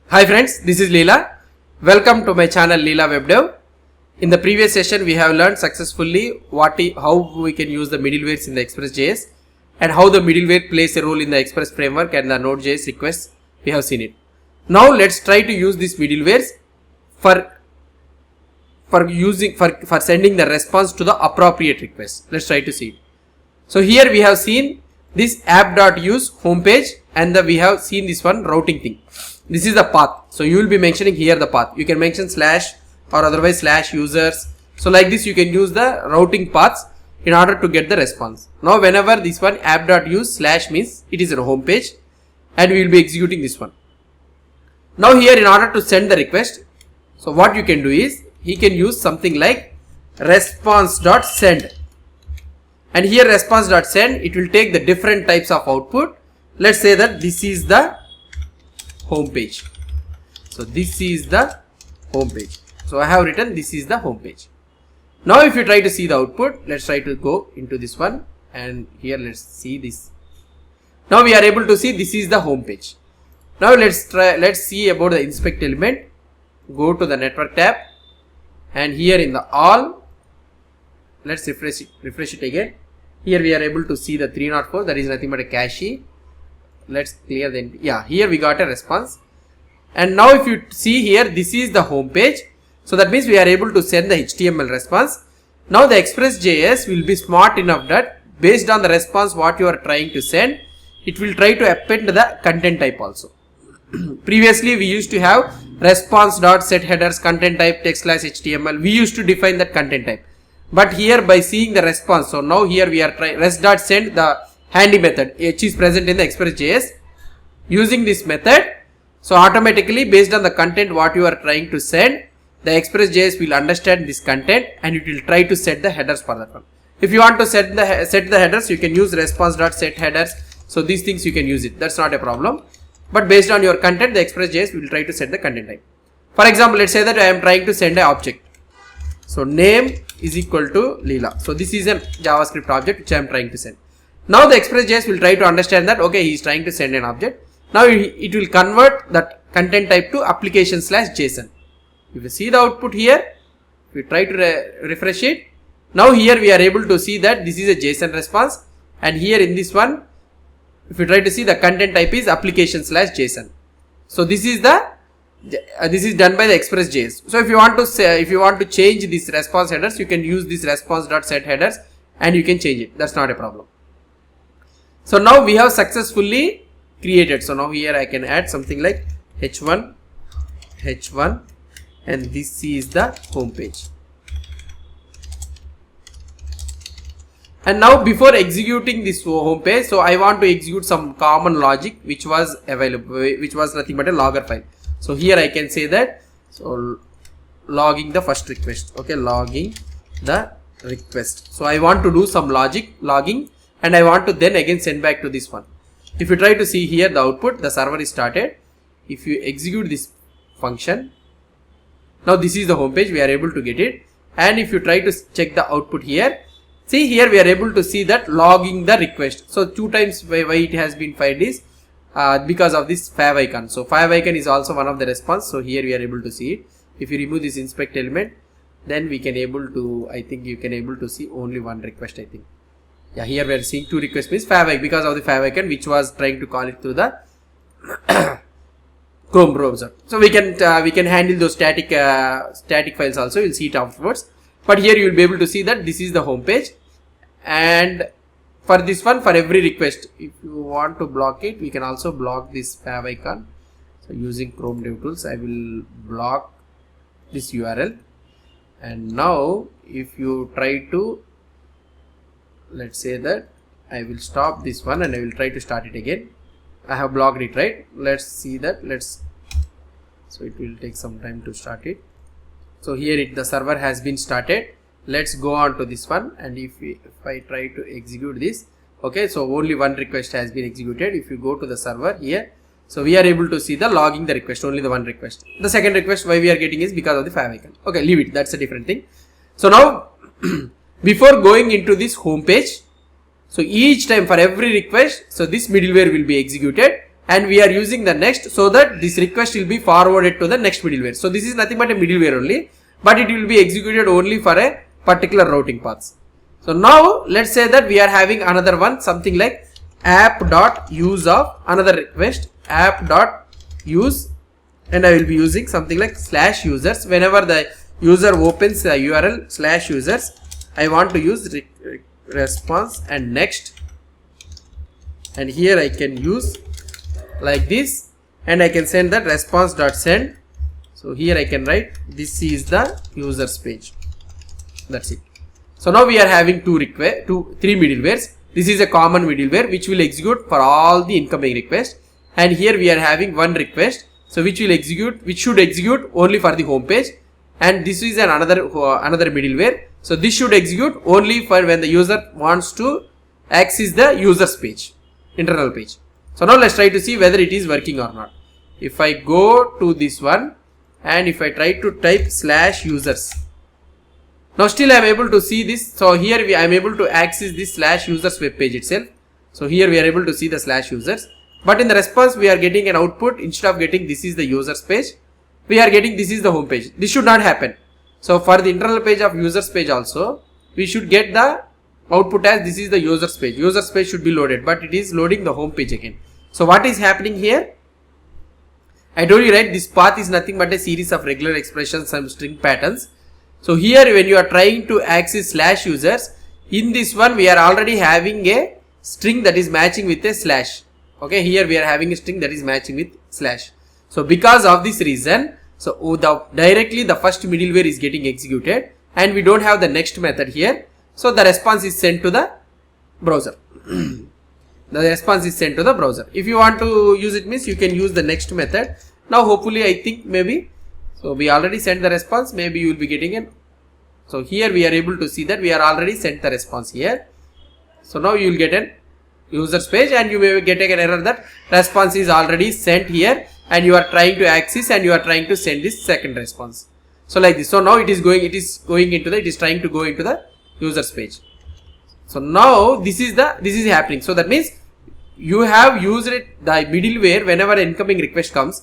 Hi friends, this is Leela. Welcome to my channel leelawebdev. In the previous session, we have learned successfully how we can use the middlewares in the Express.js and how the middleware plays a role in the Express framework and the Node.js requests. We have seen it. Now let's try to use these middlewares for sending the response to the appropriate request. Let's try to see it. So here we have seen this app.use homepage and we have seen this one routing thing. This is the path. So you will be mentioning here the path. You can mention slash or otherwise slash users. So like this you can use the routing paths in order to get the response. Now whenever this one app.use slash means it is a home page and we will be executing this one. Now here in order to send the request, so what you can do is he can use something like response.send. And here response.send, it will take the different types of output. Let's say that this is the home page. So this is the home page. So I have written this is the home page. Now if you try to see the output, let's try to go into this one and here let's see this. Now we are able to see this is the home page. Now let's see about the inspect element. Go to the network tab and here in the all, let's refresh it again. Here we are able to see the 304, that is nothing but a cache. Let's clear here we got a response. And now if you see here, this is the home page. So that means we are able to send the HTML response. Now the Express.js will be smart enough that based on the response what you are trying to send, it will try to append the content type also. Previously we used to have response.setHeaders content type text/HTML. We used to define that content type. But here by seeing the response, so now here we are trying res.send, the handy method which is present in the Express.js. Using this method, so automatically based on the content what you are trying to send, the Express.js will understand this content and it will try to set the headers for that one. If you want to set the headers, you can use response.setHeaders. So these things you can use it. That's not a problem. But based on your content, the Express.js will try to set the content type. For example, let's say that I am trying to send an object. So name is equal to Leela. So this is a JavaScript object which I am trying to send. Now the Express.js will try to understand that okay, he is trying to send an object. Now it will convert that content type to application/JSON. If you see the output here, if we try to refresh it, now here we are able to see that this is a JSON response, and here in this one, if you try to see, the content type is application/JSON. So this is done by the Express.js. So if you want to change this response headers, you can use this response.setHeaders and you can change it. That's not a problem. So now we have successfully created. So now here I can add something like h1 and this is the home page. And now before executing this home page, so I want to execute some common logic which was available, which was nothing but a logger file. So here I can say that, so logging the first request, okay, logging the request. So I want to do some logging and I want to then again send back to this one. If you try to see here the output, the server is started. If you execute this function, now this is the home page, we are able to get it. And if you try to check the output here, see here we are able to see that logging the request. So 2 times why it has been fired is because of this fav icon. So fav icon is also one of the response. So here we are able to see it. If you remove this inspect element, then we can able to, I think you can able to see only one request, I think. Yeah, here we are seeing 2 requests means fav icon because of the fav icon which was trying to call it through the Chrome browser. So we can handle those static files also. You'll see it afterwards. But here you will be able to see that this is the home page, and for this one, for every request, if you want to block it, we can also block this fav icon. So using Chrome DevTools, I will block this URL. And now if you try to, let's say that I will stop this one and I will try to start it again. I have blocked it, right? Let's see that. So it will take some time to start it. So here the server has been started. Let's go on to this one, and if I try to execute this, okay, so only one request has been executed. If you go to the server here, so we are able to see the logging the request, only the one request. The second request why we are getting is because of the fav icon. Okay, leave it, that's a different thing. So now before going into this home page, so each time for every request, so this middleware will be executed, and we are using the next, so that this request will be forwarded to the next middleware. So this is nothing but a middleware only, but it will be executed only for a particular routing paths. So now let's say that we are having another one, something like app.use of another request, app.use, and I will be using something like /users. Whenever the user opens the URL /users, I want to use response and next, and here I can use like this, and I can send that response.send. So here I can write this is the users page. That's it. So now we are having three middlewares. This is a common middleware which will execute for all the incoming requests, and here we are having one request, so which should execute only for the home page, and this is another middleware. So this should execute only for when the user wants to access the users page, internal page. So now let's try to see whether it is working or not. If I go to this one and if I try to type /users, now still I am able to see this. So here I am able to access this /users web page itself. So here we are able to see the /users, but in the response we are getting an output. Instead of getting this is the users page, we are getting this is the home page. This should not happen. So for the internal page of users page also, we should get the output as this is the users page. Users page should be loaded, but it is loading the home page again. So what is happening here? I told you, right, this path is nothing but a series of regular expressions, some string patterns. So here when you are trying to access /users, in this one we are already having a string that is matching with a slash. Okay, here we are having a string that is matching with slash. So because of this reason, so directly the first middleware is getting executed, and we don't have the next method here. So the response is sent to the browser. The response is sent to the browser. If you want to use it, means you can use the next method. Now hopefully I think maybe, so we already sent the response, maybe you will be getting it. So here we are able to see that we are already sent the response here. So now you will get an users page, and you may get an error that response is already sent here, and you are trying to access and you are trying to send this second response. So like this. So now it is trying to go into the users page. So now this is happening. So that means you have used the middleware. Whenever an incoming request comes,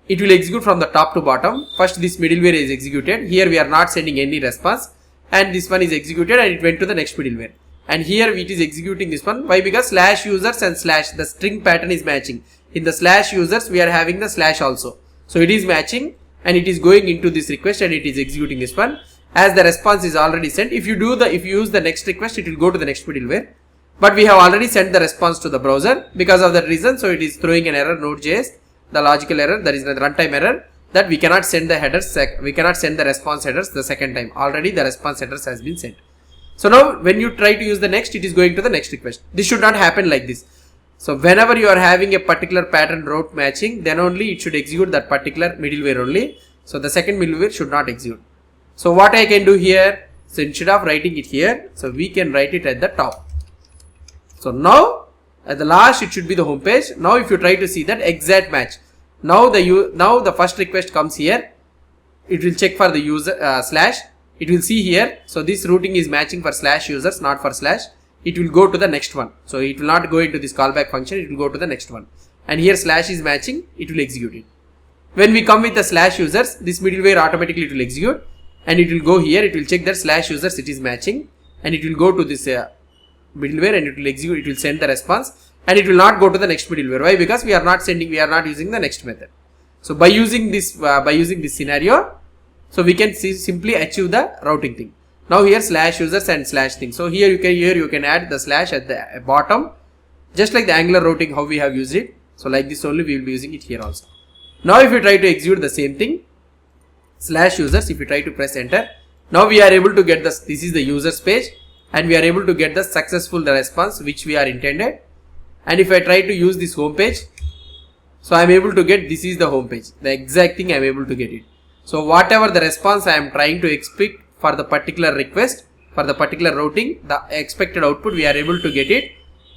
it will execute from the top to bottom. First this middleware is executed. Here we are not sending any response, and this one is executed and it went to the next middleware. And here it is executing this one. Why? Because /users and / the string pattern is matching. In the /users we are having the slash also. So it is matching and it is going into this request and it is executing this one. As the response is already sent, if you use the next request, it will go to the next middleware. But we have already sent the response to the browser. Because of that reason, so it is throwing an error, Node.js, the logical error, that is the runtime error, that we cannot send the headers, we cannot send the response headers the second time. Already the response headers has been sent. So now when you try to use the next, it is going to the next request. This should not happen like this. So whenever you are having a particular pattern route matching, then only it should execute that particular middleware only. So the second middleware should not execute. So what I can do here, so instead of writing it here, so we can write it at the top. So now at the last it should be the home page. Now if you try to see that exact match, now the first request comes here, it will check for the user slash, it will see here. So this routing is matching for /users, not for slash. It will go to the next one. So it will not go into this callback function, it will go to the next one. And here slash is matching, it will execute it. When we come with the /users, this middleware automatically it will execute. And it will go here, it will check that /users, it is matching, and it will go to this middleware and it will execute, it will send the response, and it will not go to the next middleware. Why? Because we are not using the next method. So by using this scenario, so we can simply achieve the routing thing. Now here /users and slash thing. So here you can add the slash at the bottom, just like the Angular routing how we have used it. So like this only we will be using it here also. Now if you try to execute the same thing, /users, if you try to press enter, now we are able to get this is the users page, and we are able to get the successful response which we are intended. And if I try to use this home page, so I am able to get this is the home page, the exact thing I am able to get it. So whatever the response I am trying to expect for the particular request, for the particular routing, the expected output we are able to get it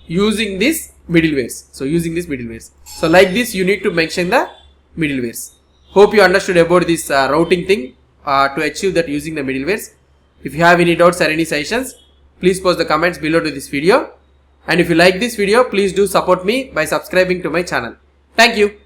using this middlewares. So using this middlewares. So like this you need to mention the middlewares. Hope you understood about this routing thing to achieve that using the middlewares. If you have any doubts or any suggestions, please post the comments below to this video. And if you like this video, please do support me by subscribing to my channel. Thank you.